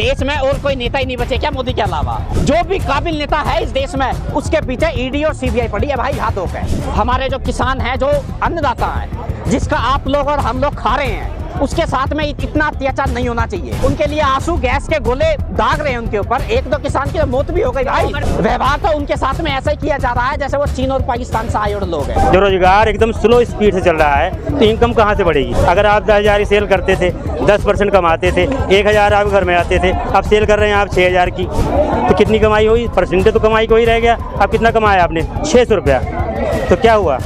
देश में और कोई नेता ही नहीं बचे क्या मोदी के अलावा? जो भी काबिल नेता है इस देश में उसके पीछे ईडी और सीबीआई पड़ी है भाई हाथों के। हमारे जो किसान हैं, जो अन्नदाता हैं, जिसका आप लोग और हम लोग खा रहे हैं, उसके साथ में इतना अत्याचार नहीं होना चाहिए। उनके लिए आंसू गैस के गोले दाग रहे हैं उनके ऊपर। एक दो किसान की तो मौत भी हो गई भाई। व्यवहार तो उनके साथ में ऐसा ही किया जा रहा है जैसे वो चीन और पाकिस्तान से आए लोग हैं। जो रोजगार एकदम स्लो स्पीड से चल रहा है तो इनकम कहाँ से बढ़ेगी? अगर आप 10,000 की सेल करते थे, 10% कमाते थे, 1,000 आप घर में आते थे, अब सेल कर रहे हैं आप 6,000 की, तो कितनी कमाई हुई? परसेंटेज तो कमाई को ही रह गया। अब कितना कमाया आपने? 600 रुपया। तो क्या हुआ?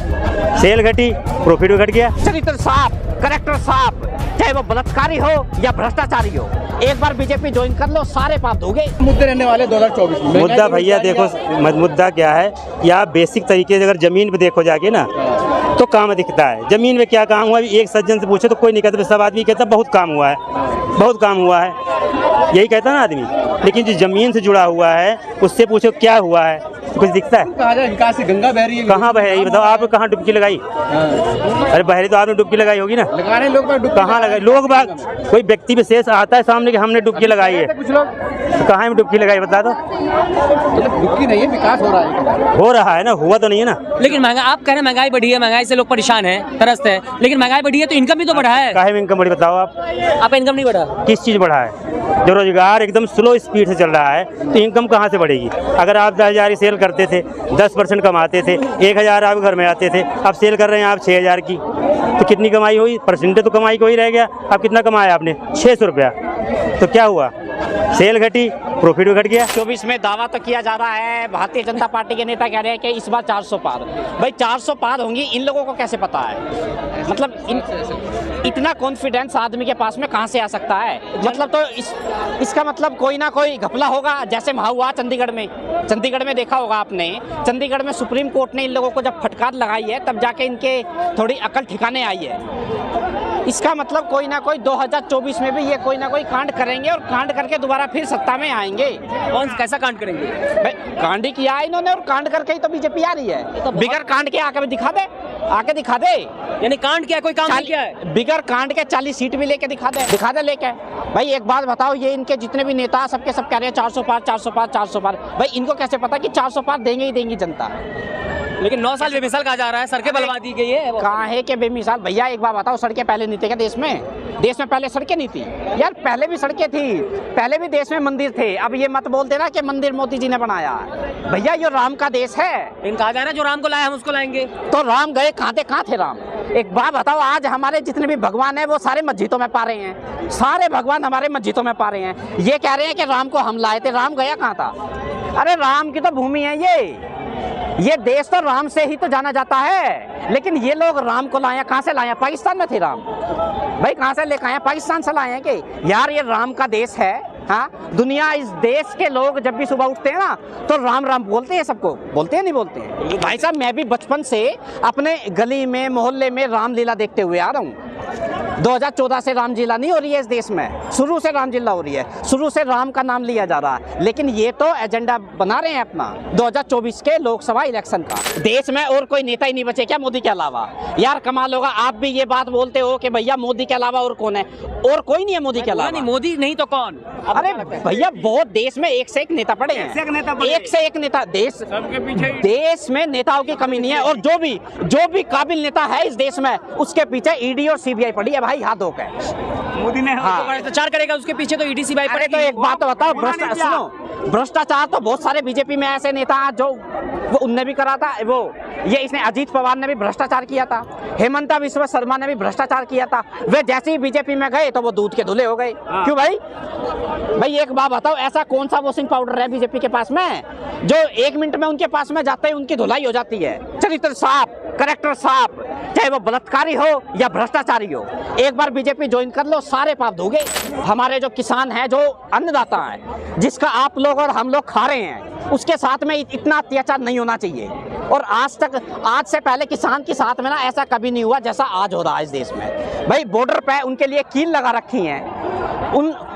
सेल घटी, प्रॉफिट भी घट गया। चरित्र साफ, कैरेक्टर साफ, चाहे वो बलात्कारी हो या भ्रष्टाचारी हो, एक बार बीजेपी ज्वाइन कर लो, सारे पाप धोगे। मुद्दे रहने वाले 2024 में मुद्दा भैया देखो, मुद्दा क्या है कि आप बेसिक तरीके से अगर जमीन पे देखो जाके ना तो काम दिखता है। जमीन में क्या काम हुआ? एक सज्जन से पूछे तो कोई नहीं कहता, सब आदमी कहता बहुत काम हुआ है, बहुत काम हुआ है, यही कहता ना आदमी। लेकिन जो जमीन से जुड़ा हुआ है उससे पूछो क्या हुआ है, कुछ दिखता है? कहा जाए विकास से गंगा बह रही है। कहाँ बह रही है बताओ? आपने कहाँ डुबकी लगाई? अरे बहरी तो आपने डुबकी लगाई होगी ना। लगा रहे लोग कहाँ लगाई? लोग बाग कोई व्यक्ति विशेष आता है सामने कि हमने डुबकी लगाई है, कुछ लोग तो कहाँ में डुबकी लगाई बता दो? डुबकी नहीं है, विकास हो रहा है ना, हुआ तो नहीं है ना। लेकिन महंगा आप कह रहे हैं महंगाई बढ़ी है, महंगाई से लोग परेशान हैं, त्रस्त है, लेकिन महंगाई बढ़ी है तो इनकम भी तो बढ़ा है। काहे में इनकम बढ़ी बताओ आप? आपका इनकम नहीं बढ़ा? किस चीज़ बढ़ा है? जो रोजगार एकदम स्लो स्पीड से चल रहा है तो इनकम कहाँ से बढ़ेगी? अगर आप 10,000 की सेल करते थे, 10% कमाते थे, 1,000 आप घर में आते थे, अब सेल कर रहे हैं आप 6,000 की, तो कितनी कमाई हुई? परसेंटेज तो कमाई को ही रह गया। अब कितना कमाया आपने? 600 रुपया। तो क्या हुआ? सेल घटी, प्रॉफिट भी घट गया। 24 में दावा तो किया जा रहा है, भारतीय जनता पार्टी के नेता कह रहे हैं कि इस बार 400 पार। भाई 400 पार होंगी, इन लोगों को कैसे पता है? मतलब इतना कॉन्फिडेंस आदमी के पास में कहां से आ सकता है? मतलब तो इसका मतलब कोई ना कोई घपला होगा। जैसे वहाँ हुआ चंडीगढ़ में देखा होगा आपने, चंडीगढ़ में सुप्रीम कोर्ट ने इन लोगों को जब फटकार लगाई है तब जाके इनके थोड़ी अकल ठिकाने आई है। इसका मतलब कोई ना कोई 2024 में भी ये कोई ना कोई कांड करेंगे और कांड करके दोबारा फिर सत्ता में आएंगे। कौन कैसा कांड करेंगे? भाई कांड ही किया है इन्होंने और कांड करके ही तो बीजेपी आ रही है। बिगर कांड के आके दिखा दे, यानी कांड क्या, कोई काम नहीं किया है? बिगर कांड के 40 सीट भी लेके दिखा दे लेके। भाई एक बात बताओ, ये इनके जितने भी नेता सबके सब कह रहे हैं 400 पार, 400 पार, 400 पार। भाई इनको कैसे पता कि 400 पार देंगे ही देंगी जनता? लेकिन 9 साल बेमिसाल कहा जा रहा है, सड़कें बनवा दी गई है। कहाँ है कि बेमिसाल? भैया एक बात बताओ, सड़कें पहले नहीं थी क्या देश में पहले सड़कें नहीं थी यार? पहले भी सड़कें थी, पहले भी देश में मंदिर थे। अब ये मत बोल देना कि मंदिर मोदी जी ने बनाया। भैया ये राम का देश है। इन कहा जा रहा है जो राम को लाए हम उसको लाएंगे। तो राम गए कहाँ थे राम? एक बात बताओ, आज हमारे जितने भी भगवान हैं वो सारे मस्जिदों में पा रहे हैं, सारे भगवान हमारे मस्जिदों में पा रहे हैं। ये कह रहे हैं कि राम को हम लाए थे, राम गया कहाँ था? अरे राम की तो भूमि है ये देश तो राम से ही तो जाना जाता है। लेकिन ये लोग राम को लाए, कहाँ से लाए? पाकिस्तान में थे राम। भाई कहाँ से लेकर आए? पाकिस्तान से लाए हैं कि यार ये राम का देश है। हाँ, दुनिया इस देश के लोग जब भी सुबह उठते हैं ना तो राम राम बोलते हैं, सबको बोलते हैं, नहीं बोलते हैं? भाई साहब मैं भी बचपन से अपने गली में मोहल्ले में रामलीला देखते हुए आ रहा हूँ। 2014 से रामलीला नहीं हो रही है इस देश में, शुरू से रामलीला हो रही है, शुरू से राम का नाम लिया जा रहा है। लेकिन ये तो एजेंडा बना रहे हैं अपना 2024 के लोकसभा इलेक्शन का। देश में और कोई नेता ही नहीं बचे क्या मोदी के अलावा? यार कमाल होगा, आप भी ये बात बोलते हो कि भैया मोदी के अलावा और कौन है? और कोई नहीं है मोदी के अलावा। नहीं, मोदी नहीं तो कौन? अरे भैया बहुत देश में एक से एक नेता पड़े हैं, एक से एक नेता। देश में नेताओं की कमी नहीं है। और जो भी काबिल नेता है इस देश में उसके पीछे ईडी और सीबीआई पड़ी है भाई हाथ धोकर। मोदी ने भ्रष्टाचार करेगा उसके पीछे तो ईडी सीबीआई पड़ेगी। तो एक बात तो बताओ, भ्रष्टाचार तो बहुत सारे बीजेपी में ऐसे नेता हैं जो वो उनने भी करा था। ये इसने अजीत पवार ने भी भ्रष्टाचार किया था, हेमंता बिस्वा शर्मा ने भी भ्रष्टाचार किया था। वे जैसे ही बीजेपी में गए तो वो दूध के धुले हो गए। क्यों भाई एक बात बताओ, ऐसा कौन सा वॉशिंग पाउडर है बीजेपी के पास में जो 1 मिनट में उनके पास में जाते ही उनकी धुलाई हो जाती है? चरित्र साफ, कैरेक्टर साफ, चाहे वो बलात्कारी हो या भ्रष्टाचारी हो, एक बार बीजेपी ज्वाइन कर लो, सारे पाप धोगे। हमारे जो किसान हैं, जो अन्नदाता हैं, जिसका आप लोग और हम लोग खा रहे हैं, उसके साथ में इतना अत्याचार नहीं होना चाहिए। और आज से पहले किसान के साथ में ना ऐसा कभी नहीं हुआ जैसा आज हो रहा है इस देश में। भाई बॉर्डर पे उनके लिए कील लगा रखी हैं,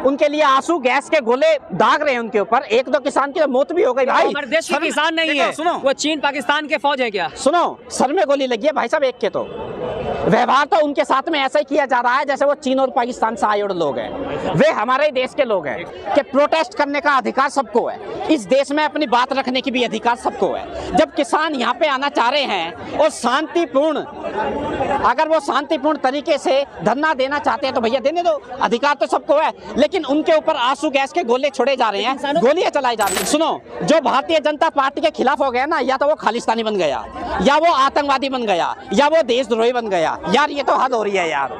उनके लिए आंसू गैस के गोले दाग रहे हैं उनके ऊपर। एक दो किसान की तो मौत भी हो गई भाई। हमारे देश के किसान नहीं है, सुनो, वो चीन पाकिस्तान के फौज है क्या? सुनो, सर में गोली लगी है भाई साहब एक के तो। व्यवहार तो उनके साथ में ऐसा ही किया जा रहा है जैसे वो चीन और पाकिस्तान से आए हुए लोग हैं। वे हमारे ही देश के लोग हैं कि प्रोटेस्ट करने का अधिकार सबको है, इस देश में अपनी बात रखने की भी अधिकार सबको है। जब किसान यहाँ पे आना चाह रहे हैं और शांतिपूर्ण, अगर वो शांतिपूर्ण तरीके से धरना देना चाहते हैं तो भैया देने दो, अधिकार तो सबको है। लेकिन उनके ऊपर आंसू गैस के गोले छोड़े जा रहे हैं, गोलियां चलाई जा रही हैं। सुनो, जो भारतीय जनता पार्टी के खिलाफ हो गया ना, या तो वो खालिस्तानी बन गया, या वो आतंकवादी बन गया, या वो देशद्रोही बन गया। यार ये तो हद हो रही है यार।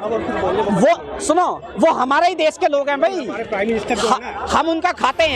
वो सुनो, वो हमारे ही देश के लोग हैं भाई, हम उनका खाते हैं।